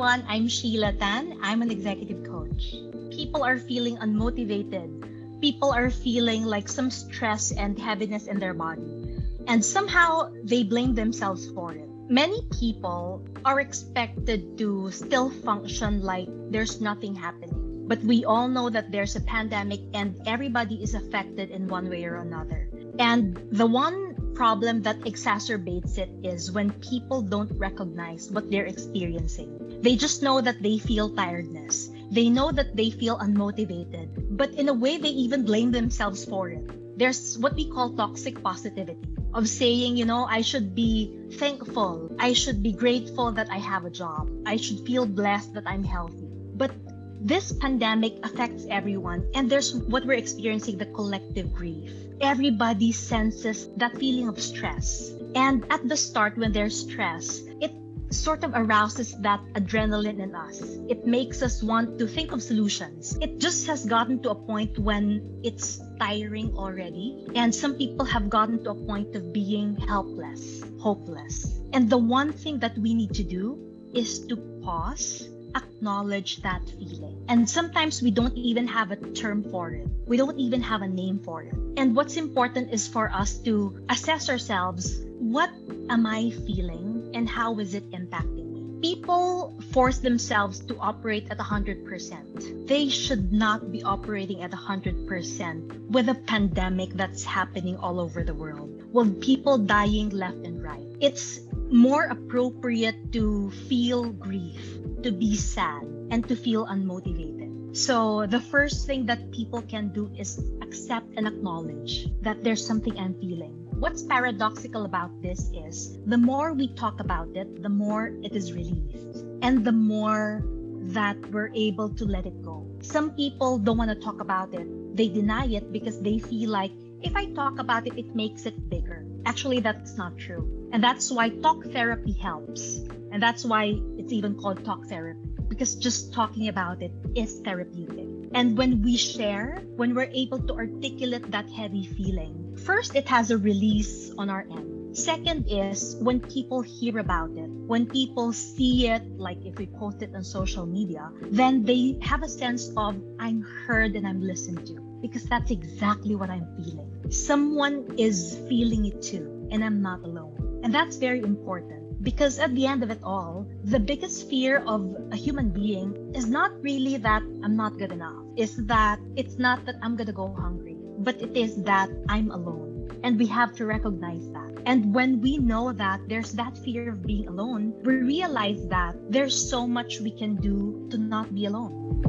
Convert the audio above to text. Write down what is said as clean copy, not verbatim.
everyone. I'm Sheila Tan. I'm an executive coach. People are feeling unmotivated. People are feeling like some stress and heaviness in their body. And somehow they blame themselves for it. Many people are expected to still function like there's nothing happening. But we all know that there's a pandemic and everybody is affected in one way or another. And the one problem that exacerbates it is when people don't recognize what they're experiencing. They just know that they feel tiredness. They know that they feel unmotivated. But in a way, they even blame themselves for it. There's what we call toxic positivity of saying, I should be thankful. I should be grateful that I have a job. I should feel blessed that I'm healthy. But this pandemic affects everyone, and there's what we're experiencing, the collective grief. Everybody senses that feeling of stress. And at the start, when there's stress, it sort of arouses that adrenaline in us. It makes us want to think of solutions. It just has gotten to a point when it's tiring already. And some people have gotten to a point of being helpless, hopeless. And the one thing that we need to do is to pause, acknowledge that feeling. And sometimes we don't even have a term for it. We don't even have a name for it. And what's important is for us to assess ourselves. What am I feeling and how is it impacting me? People force themselves to operate at 100%. They should not be operating at 100% with a pandemic that's happening all over the world, with people dying left and right. It's more appropriate to feel grief, to be sad, and to feel unmotivated. So the first thing that people can do is accept and acknowledge that there's something I'm feeling. What's paradoxical about this is the more we talk about it, the more it is released, and the more that we're able to let it go. Some people don't want to talk about it. They deny it because they feel like if I talk about it, it makes it bigger. Actually, that's not true. And that's why talk therapy helps. And that's why it's even called talk therapy, because just talking about it is therapeutic. And when we share, when we're able to articulate that heavy feeling, first, it has a release on our end. Second is when people hear about it, when people see it, like if we post it on social media, then they have a sense of I'm heard and I'm listened to, because that's exactly what I'm feeling. Someone is feeling it too, and I'm not alone. And that's very important, because at the end of it all, the biggest fear of a human being is not really that I'm not good enough. It's not that I'm going to go hungry, but it is that I'm alone. And we have to recognize that. And when we know that there's that fear of being alone, we realize that there's so much we can do to not be alone.